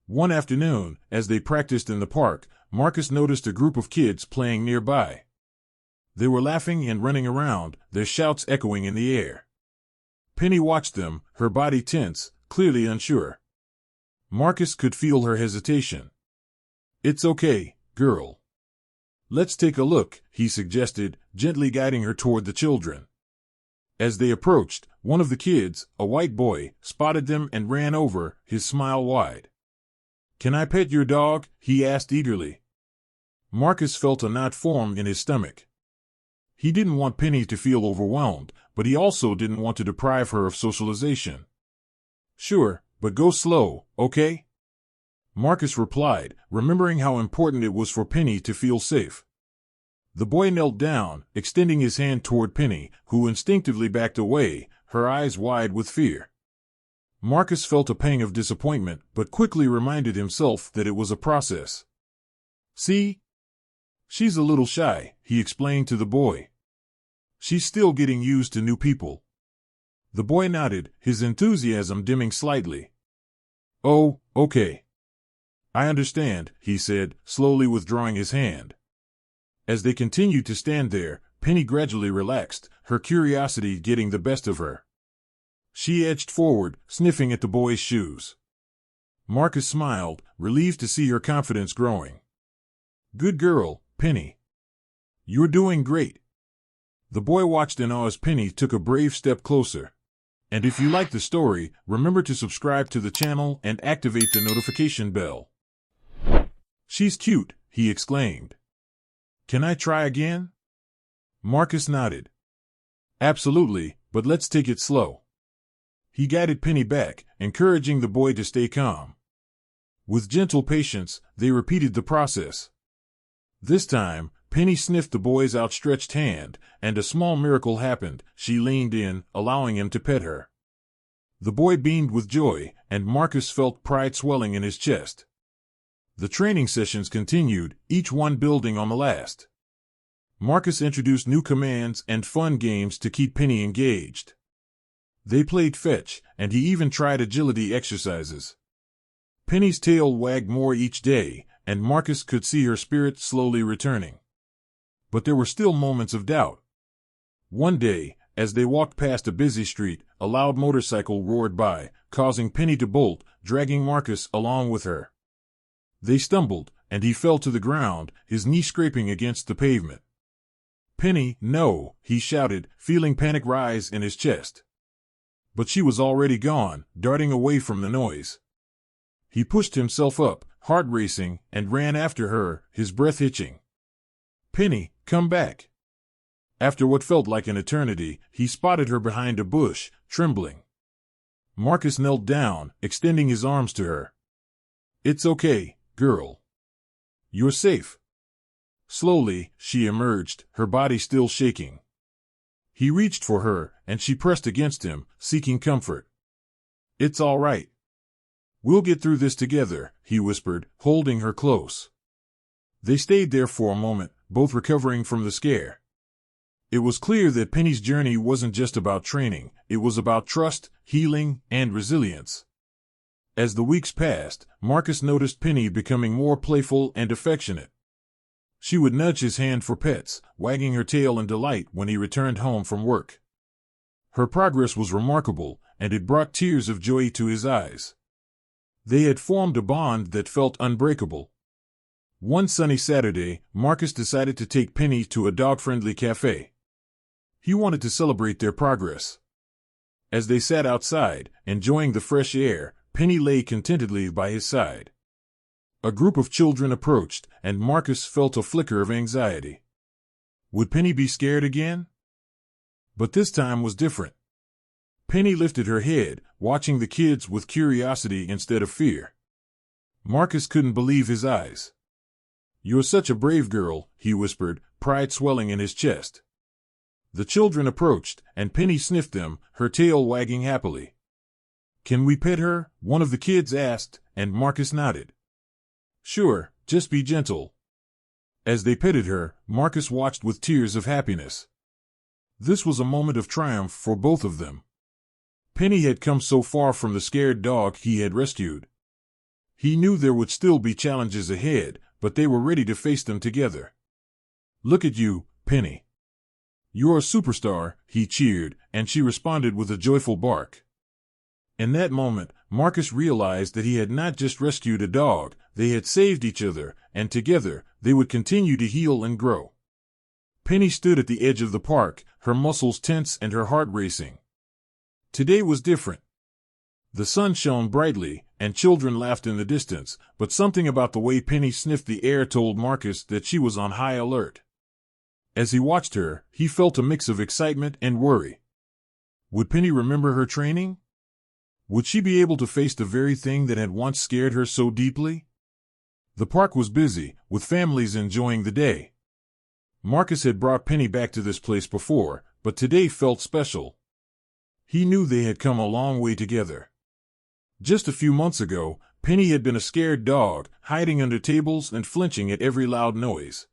One afternoon, as they practiced in the park, Marcus noticed a group of kids playing nearby. They were laughing and running around, their shouts echoing in the air. Penny watched them, her body tense, clearly unsure. Marcus could feel her hesitation. It's okay, girl. Let's take a look, he suggested, gently guiding her toward the children. As they approached, one of the kids, a white boy, spotted them and ran over, his smile wide. Can I pet your dog? He asked eagerly. Marcus felt a knot form in his stomach. He didn't want Penny to feel overwhelmed, but he also didn't want to deprive her of socialization. Sure, but go slow, okay? Marcus replied, remembering how important it was for Penny to feel safe. The boy knelt down, extending his hand toward Penny, who instinctively backed away, her eyes wide with fear. Marcus felt a pang of disappointment, but quickly reminded himself that it was a process. See? She's a little shy, he explained to the boy. She's still getting used to new people. The boy nodded, his enthusiasm dimming slightly. Oh, okay. I understand, he said, slowly withdrawing his hand. As they continued to stand there, Penny gradually relaxed, her curiosity getting the best of her. She edged forward, sniffing at the boy's shoes. Marcus smiled, relieved to see her confidence growing. Good girl, Penny. You're doing great. The boy watched in awe as Penny took a brave step closer. And if you like the story, remember to subscribe to the channel and activate the notification bell. She's cute, he exclaimed. Can I try again? Marcus nodded. Absolutely, but let's take it slow. He guided Penny back, encouraging the boy to stay calm. With gentle patience, they repeated the process. This time, Penny sniffed the boy's outstretched hand, and a small miracle happened. She leaned in, allowing him to pet her. The boy beamed with joy, and Marcus felt pride swelling in his chest. The training sessions continued, each one building on the last. Marcus introduced new commands and fun games to keep Penny engaged. They played fetch, and he even tried agility exercises. Penny's tail wagged more each day, and Marcus could see her spirit slowly returning. But there were still moments of doubt. One day, as they walked past a busy street, a loud motorcycle roared by, causing Penny to bolt, dragging Marcus along with her. They stumbled, and he fell to the ground, his knee scraping against the pavement. Penny, no, he shouted, feeling panic rise in his chest. But she was already gone, darting away from the noise. He pushed himself up, heart racing, and ran after her, his breath hitching. Penny, come back. After what felt like an eternity, he spotted her behind a bush, trembling. Marcus knelt down, extending his arms to her. It's okay, girl. You're safe. Slowly, she emerged, her body still shaking. He reached for her, and she pressed against him, seeking comfort. It's all right. We'll get through this together, he whispered, holding her close. They stayed there for a moment, both recovering from the scare. It was clear that Penny's journey wasn't just about training, it was about trust, healing, and resilience. As the weeks passed, Marcus noticed Penny becoming more playful and affectionate. She would nudge his hand for pets, wagging her tail in delight when he returned home from work. Her progress was remarkable, and it brought tears of joy to his eyes. They had formed a bond that felt unbreakable. One sunny Saturday, Marcus decided to take Penny to a dog-friendly cafe. He wanted to celebrate their progress. As they sat outside, enjoying the fresh air, Penny lay contentedly by his side. A group of children approached, and Marcus felt a flicker of anxiety. Would Penny be scared again? But this time was different. Penny lifted her head, watching the kids with curiosity instead of fear. Marcus couldn't believe his eyes. You're such a brave girl, he whispered, pride swelling in his chest. The children approached, and Penny sniffed them, her tail wagging happily. Can we pet her? One of the kids asked, and Marcus nodded. Sure, just be gentle. As they petted her, Marcus watched with tears of happiness. This was a moment of triumph for both of them. Penny had come so far from the scared dog he had rescued. He knew there would still be challenges ahead, but they were ready to face them together. Look at you, Penny. You're a superstar, he cheered, and she responded with a joyful bark. In that moment, Marcus realized that he had not just rescued a dog, they had saved each other, and together, they would continue to heal and grow. Penny stood at the edge of the park, her muscles tense and her heart racing. Today was different. The sun shone brightly, and children laughed in the distance, but something about the way Penny sniffed the air told Marcus that she was on high alert. As he watched her, he felt a mix of excitement and worry. Would Penny remember her training? Would she be able to face the very thing that had once scared her so deeply? The park was busy, with families enjoying the day. Marcus had brought Penny back to this place before, but today felt special. He knew they had come a long way together. Just a few months ago, Penny had been a scared dog, hiding under tables and flinching at every loud noise.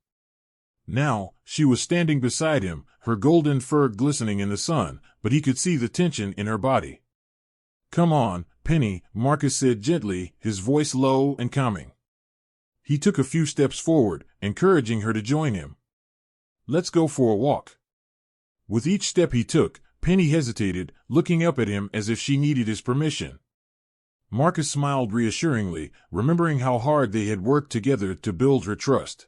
Now, she was standing beside him, her golden fur glistening in the sun, but he could see the tension in her body. "Come on, Penny," Marcus said gently, his voice low and calming. He took a few steps forward, encouraging her to join him. "Let's go for a walk." With each step he took, Penny hesitated, looking up at him as if she needed his permission. Marcus smiled reassuringly, remembering how hard they had worked together to build her trust.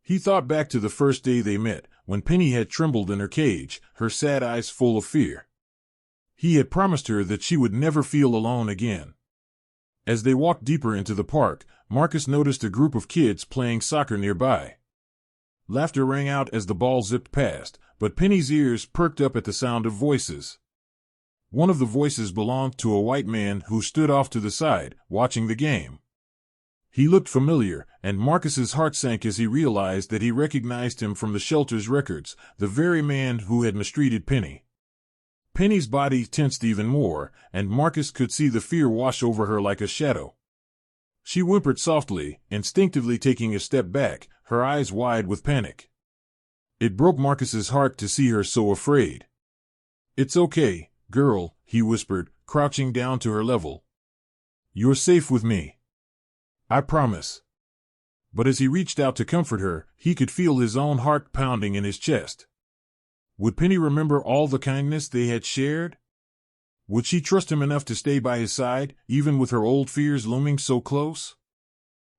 He thought back to the first day they met, when Penny had trembled in her cage, her sad eyes full of fear. He had promised her that she would never feel alone again. As they walked deeper into the park, Marcus noticed a group of kids playing soccer nearby. Laughter rang out as the ball zipped past, but Penny's ears perked up at the sound of voices. One of the voices belonged to a white man who stood off to the side, watching the game. He looked familiar, and Marcus's heart sank as he realized that he recognized him from the shelter's records, the very man who had mistreated Penny. Penny's body tensed even more, and Marcus could see the fear wash over her like a shadow. She whimpered softly, instinctively taking a step back, her eyes wide with panic. It broke Marcus's heart to see her so afraid. "It's okay, girl," he whispered, crouching down to her level. "You're safe with me. I promise." But as he reached out to comfort her, he could feel his own heart pounding in his chest. Would Penny remember all the kindness they had shared? Would she trust him enough to stay by his side, even with her old fears looming so close?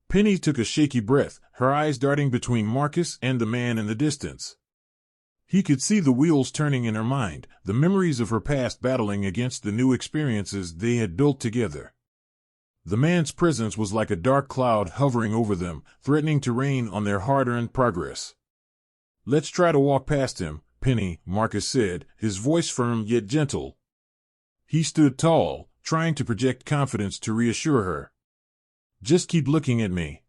Penny took a shaky breath, her eyes darting between Marcus and the man in the distance. He could see the wheels turning in her mind, the memories of her past battling against the new experiences they had built together. The man's presence was like a dark cloud hovering over them, threatening to rain on their hard-earned progress. "Let's try to walk past him, Penny," Marcus said, his voice firm yet gentle. He stood tall, trying to project confidence to reassure her. "Just keep looking at me."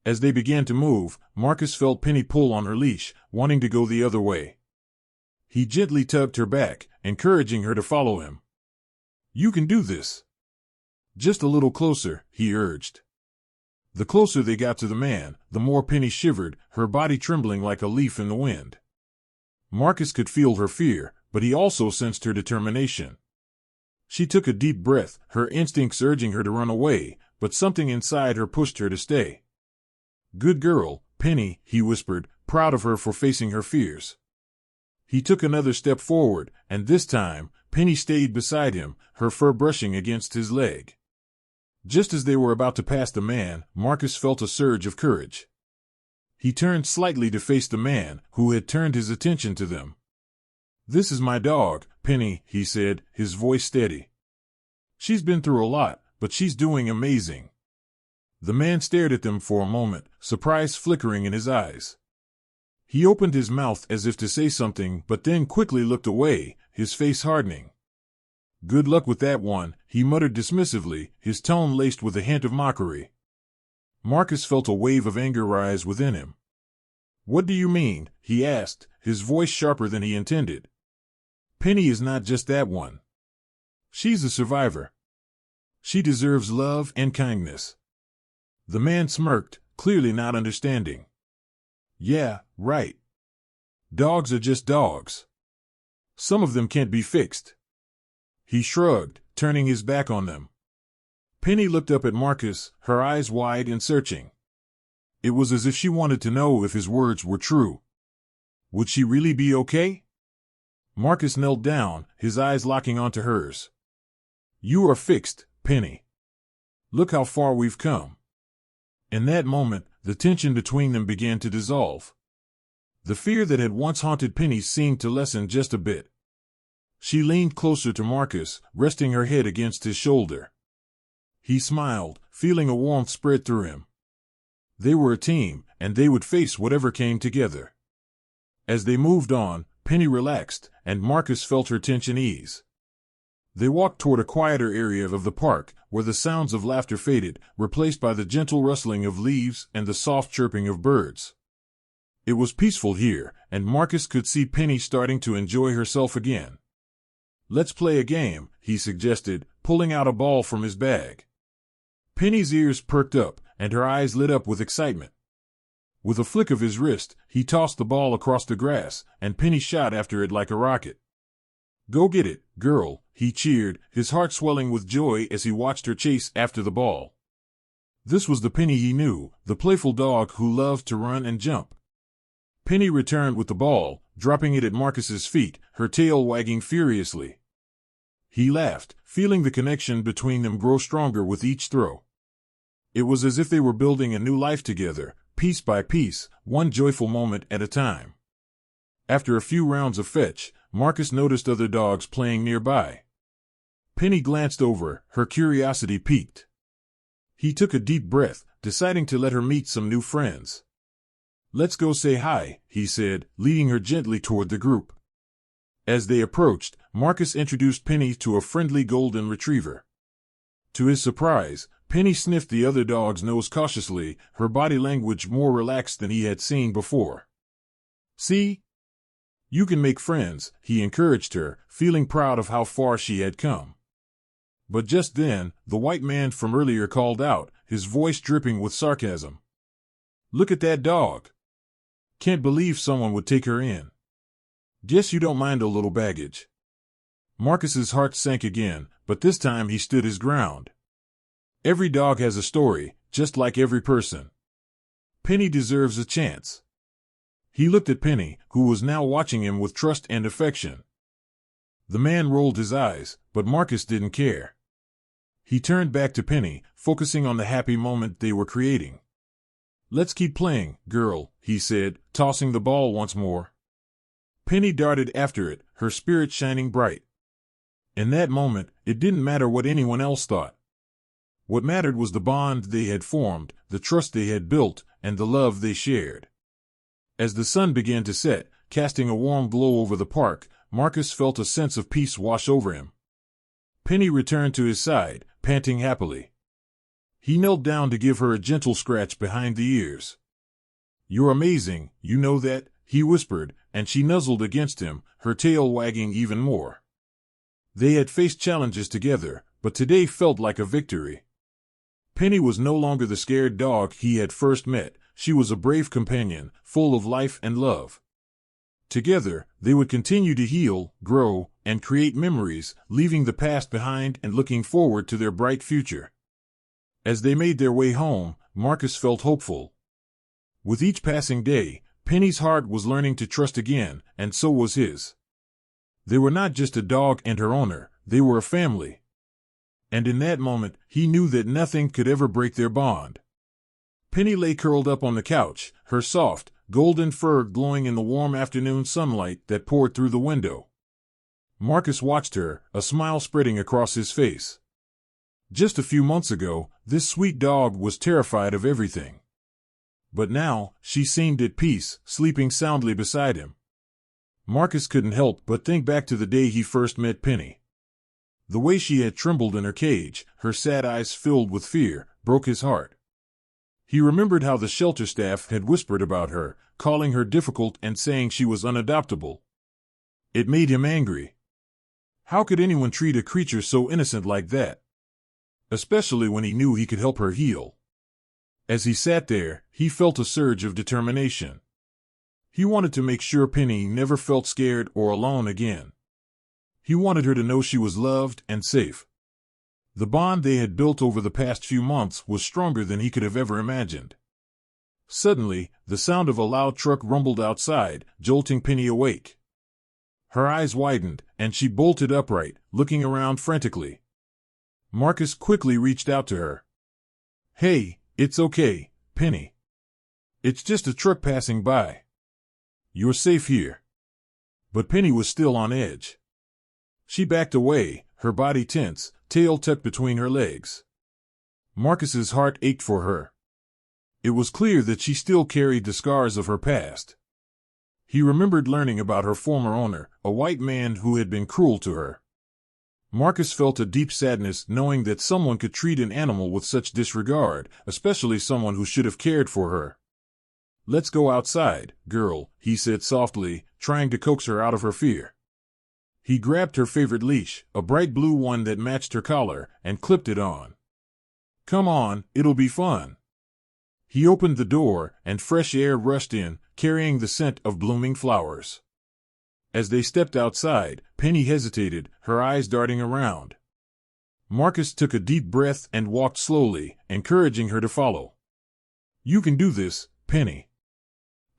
As they began to move, Marcus felt Penny pull on her leash, wanting to go the other way. He gently tugged her back, encouraging her to follow him. "You can do this." "Just a little closer," he urged. The closer they got to the man, the more Penny shivered, her body trembling like a leaf in the wind. Marcus could feel her fear, but he also sensed her determination. She took a deep breath, her instincts urging her to run away, but something inside her pushed her to stay. "Good girl, Penny," he whispered, proud of her for facing her fears. He took another step forward, and this time, Penny stayed beside him, her fur brushing against his leg. Just as they were about to pass the man, Marcus felt a surge of courage. He turned slightly to face the man, who had turned his attention to them. "This is my dog, Penny," he said, his voice steady. "She's been through a lot, but she's doing amazing." The man stared at them for a moment, surprise flickering in his eyes. He opened his mouth as if to say something, but then quickly looked away, his face hardening. "Good luck with that one," he muttered dismissively, his tone laced with a hint of mockery. Marcus felt a wave of anger rise within him. "What do you mean?" he asked, his voice sharper than he intended. "Penny is not just that one. She's a survivor. She deserves love and kindness." The man smirked, clearly not understanding. "Yeah, right. Dogs are just dogs. Some of them can't be fixed." He shrugged, turning his back on them. Penny looked up at Marcus, her eyes wide and searching. It was as if she wanted to know if his words were true. Would she really be okay? Marcus knelt down, his eyes locking onto hers. "You are fixed, Penny. Look how far we've come." In that moment, the tension between them began to dissolve. The fear that had once haunted Penny seemed to lessen just a bit. She leaned closer to Marcus, resting her head against his shoulder. He smiled, feeling a warmth spread through him. They were a team, and they would face whatever came together. As they moved on, Penny relaxed, and Marcus felt her tension ease. They walked toward a quieter area of the park, where the sounds of laughter faded, replaced by the gentle rustling of leaves and the soft chirping of birds. It was peaceful here, and Marcus could see Penny starting to enjoy herself again. "Let's play a game," he suggested, pulling out a ball from his bag. Penny's ears perked up, and her eyes lit up with excitement. With a flick of his wrist, he tossed the ball across the grass, and Penny shot after it like a rocket. "Go get it, girl," he cheered, his heart swelling with joy as he watched her chase after the ball. This was the Penny he knew, the playful dog who loved to run and jump. Penny returned with the ball, dropping it at Marcus's feet, her tail wagging furiously. He laughed, feeling the connection between them grow stronger with each throw. It was as if they were building a new life together, piece by piece, one joyful moment at a time. After a few rounds of fetch, Marcus noticed other dogs playing nearby. Penny glanced over, her curiosity piqued. He took a deep breath, deciding to let her meet some new friends. "Let's go say hi," he said, leading her gently toward the group. As they approached, Marcus introduced Penny to a friendly golden retriever. To his surprise, Penny sniffed the other dog's nose cautiously, her body language more relaxed than he had seen before. "See? You can make friends," he encouraged her, feeling proud of how far she had come. But just then, the white man from earlier called out, his voice dripping with sarcasm. "Look at that dog. Can't believe someone would take her in. Guess you don't mind a little baggage." Marcus's heart sank again, but this time he stood his ground. Every dog has a story, just like every person. Penny deserves a chance. He looked at Penny, who was now watching him with trust and affection. The man rolled his eyes, but Marcus didn't care. He turned back to Penny, focusing on the happy moment they were creating. "Let's keep playing, girl," he said, tossing the ball once more. Penny darted after it, her spirit shining bright. In that moment, it didn't matter what anyone else thought. What mattered was the bond they had formed, the trust they had built, and the love they shared. As the sun began to set, casting a warm glow over the park, Marcus felt a sense of peace wash over him. Penny returned to his side, panting happily. He knelt down to give her a gentle scratch behind the ears. "You're amazing, you know that," he whispered, and she nuzzled against him, her tail wagging even more. They had faced challenges together, but today felt like a victory. Penny was no longer the scared dog he had first met. She was a brave companion, full of life and love. Together, they would continue to heal, grow, and create memories, leaving the past behind and looking forward to their bright future. As they made their way home, Marcus felt hopeful. With each passing day, Penny's heart was learning to trust again, and so was his. They were not just a dog and her owner, they were a family. And in that moment, he knew that nothing could ever break their bond. Penny lay curled up on the couch, her soft, golden fur glowing in the warm afternoon sunlight that poured through the window. Marcus watched her, a smile spreading across his face. Just a few months ago, this sweet dog was terrified of everything. But now, she seemed at peace, sleeping soundly beside him. Marcus couldn't help but think back to the day he first met Penny. The way she had trembled in her cage, her sad eyes filled with fear, broke his heart. He remembered how the shelter staff had whispered about her, calling her difficult and saying she was unadoptable. It made him angry. How could anyone treat a creature so innocent like that? Especially when he knew he could help her heal. As he sat there, he felt a surge of determination. He wanted to make sure Penny never felt scared or alone again. He wanted her to know she was loved and safe. The bond they had built over the past few months was stronger than he could have ever imagined. Suddenly, the sound of a loud truck rumbled outside, jolting Penny awake. Her eyes widened, and she bolted upright, looking around frantically. Marcus quickly reached out to her. "Hey, it's okay, Penny. It's just a truck passing by. You're safe here." But Penny was still on edge. She backed away, her body tense, tail tucked between her legs. Marcus's heart ached for her. It was clear that she still carried the scars of her past. He remembered learning about her former owner, a white man who had been cruel to her. Marcus felt a deep sadness knowing that someone could treat an animal with such disregard, especially someone who should have cared for her. "Let's go outside, girl," he said softly, trying to coax her out of her fear. He grabbed her favorite leash, a bright blue one that matched her collar, and clipped it on. "Come on, it'll be fun." He opened the door, and fresh air rushed in, carrying the scent of blooming flowers. As they stepped outside, Penny hesitated, her eyes darting around. Marcus took a deep breath and walked slowly, encouraging her to follow. "You can do this, Penny.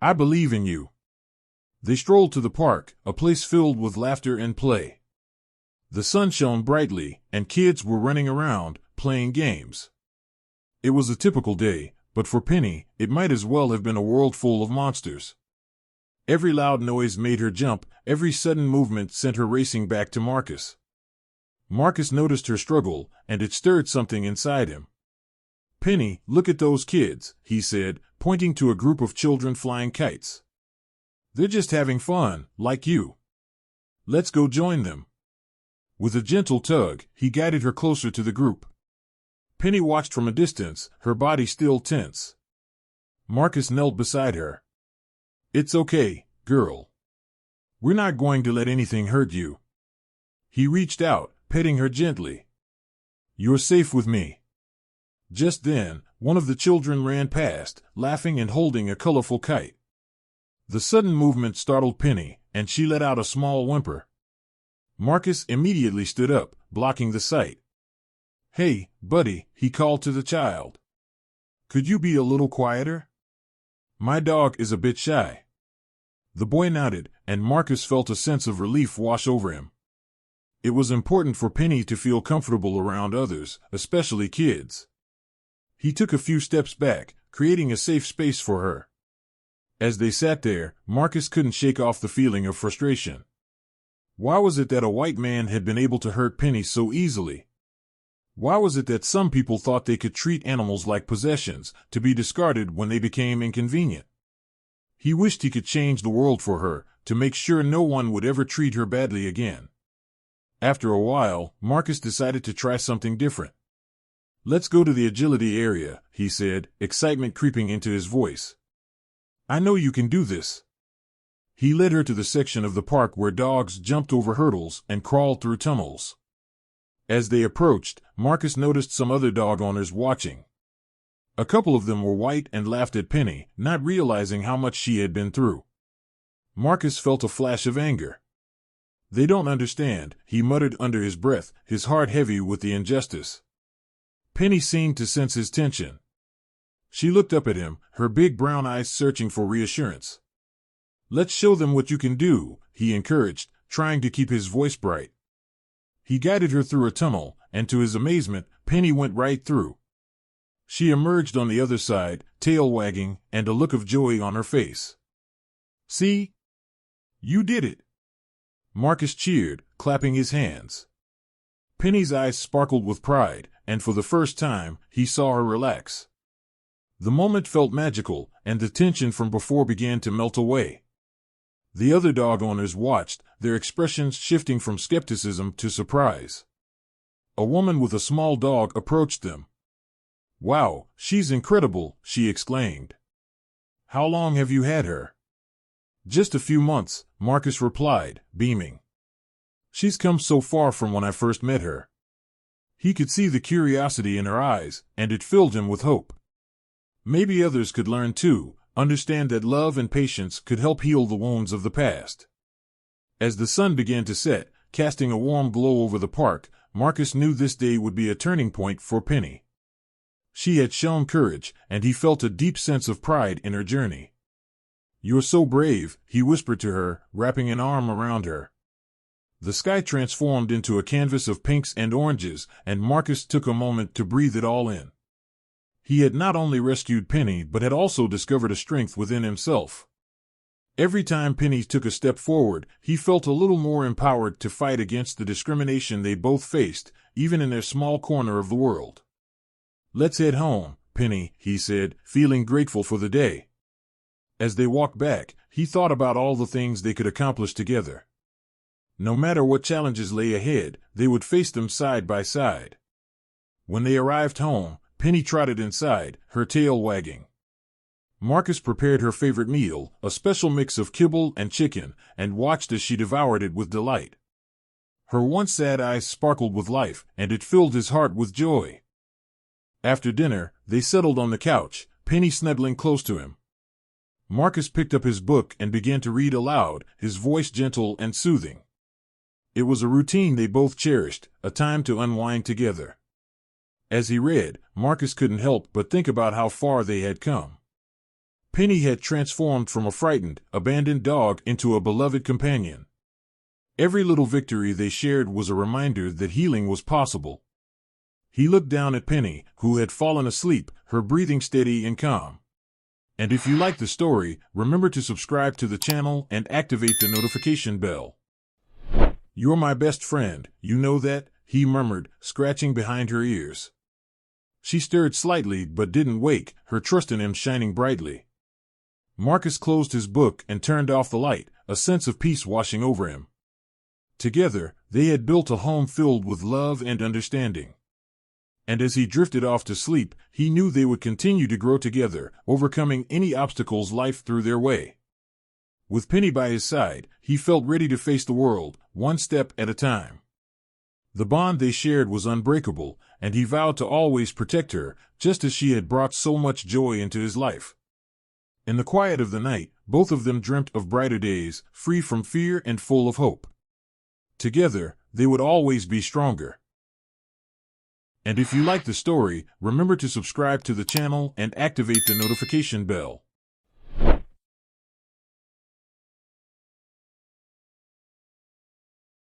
I believe in you." They strolled to the park, a place filled with laughter and play. The sun shone brightly, and kids were running around, playing games. It was a typical day, but for Penny, it might as well have been a world full of monsters. Every loud noise made her jump, every sudden movement sent her racing back to Marcus. Marcus noticed her struggle, and it stirred something inside him. "Penny, look at those kids," he said, pointing to a group of children flying kites. "They're just having fun, like you. Let's go join them." With a gentle tug, he guided her closer to the group. Penny watched from a distance, her body still tense. Marcus knelt beside her. "It's okay, girl. We're not going to let anything hurt you." He reached out, petting her gently. "You're safe with me." Just then, one of the children ran past, laughing and holding a colorful kite. The sudden movement startled Penny, and she let out a small whimper. Marcus immediately stood up, blocking the sight. "Hey, buddy," he called to the child. "Could you be a little quieter? My dog is a bit shy." The boy nodded, and Marcus felt a sense of relief wash over him. It was important for Penny to feel comfortable around others, especially kids. He took a few steps back, creating a safe space for her. As they sat there, Marcus couldn't shake off the feeling of frustration. Why was it that a white man had been able to hurt Penny so easily? Why was it that some people thought they could treat animals like possessions, to be discarded when they became inconvenient? He wished he could change the world for her, to make sure no one would ever treat her badly again. After a while, Marcus decided to try something different. "Let's go to the agility area," he said, excitement creeping into his voice. "I know you can do this." He led her to the section of the park where dogs jumped over hurdles and crawled through tunnels. As they approached, Marcus noticed some other dog owners watching. A couple of them were white and laughed at Penny, not realizing how much she had been through. Marcus felt a flash of anger. "They don't understand," he muttered under his breath, his heart heavy with the injustice. Penny seemed to sense his tension. She looked up at him, her big brown eyes searching for reassurance. "Let's show them what you can do," he encouraged, trying to keep his voice bright. He guided her through a tunnel, and to his amazement, Penny went right through. She emerged on the other side, tail wagging, and a look of joy on her face. "See? You did it!" Marcus cheered, clapping his hands. Penny's eyes sparkled with pride, and for the first time, he saw her relax. The moment felt magical, and the tension from before began to melt away. The other dog owners watched, their expressions shifting from skepticism to surprise. A woman with a small dog approached them. "Wow, she's incredible," she exclaimed. "How long have you had her?" "Just a few months," Marcus replied, beaming. "She's come so far from when I first met her." He could see the curiosity in her eyes, and it filled him with hope. Maybe others could learn too, understand that love and patience could help heal the wounds of the past. As the sun began to set, casting a warm glow over the park, Marcus knew this day would be a turning point for Penny. She had shown courage, and he felt a deep sense of pride in her journey. "You're so brave," he whispered to her, wrapping an arm around her. The sky transformed into a canvas of pinks and oranges, and Marcus took a moment to breathe it all in. He had not only rescued Penny but had also discovered a strength within himself. Every time Penny took a step forward, he felt a little more empowered to fight against the discrimination they both faced, even in their small corner of the world. "Let's head home, Penny," he said, feeling grateful for the day. As they walked back, he thought about all the things they could accomplish together. No matter what challenges lay ahead, they would face them side by side. When they arrived home, Penny trotted inside, her tail wagging. Marcus prepared her favorite meal, a special mix of kibble and chicken, and watched as she devoured it with delight. Her once sad eyes sparkled with life, and it filled his heart with joy. After dinner, they settled on the couch, Penny snuggling close to him. Marcus picked up his book and began to read aloud, his voice gentle and soothing. It was a routine they both cherished, a time to unwind together. As he read, Marcus couldn't help but think about how far they had come. Penny had transformed from a frightened, abandoned dog into a beloved companion. Every little victory they shared was a reminder that healing was possible. He looked down at Penny, who had fallen asleep, her breathing steady and calm. And if you like the story, remember to subscribe to the channel and activate the notification bell. "You're my best friend, you know that?" he murmured, scratching behind her ears. She stirred slightly but didn't wake, her trust in him shining brightly. Marcus closed his book and turned off the light, a sense of peace washing over him. Together, they had built a home filled with love and understanding. And as he drifted off to sleep, he knew they would continue to grow together, overcoming any obstacles life threw their way. With Penny by his side, he felt ready to face the world, one step at a time. The bond they shared was unbreakable, and he vowed to always protect her, just as she had brought so much joy into his life. In the quiet of the night, both of them dreamt of brighter days, free from fear and full of hope. Together, they would always be stronger. And if you like the story, remember to subscribe to the channel and activate the notification bell.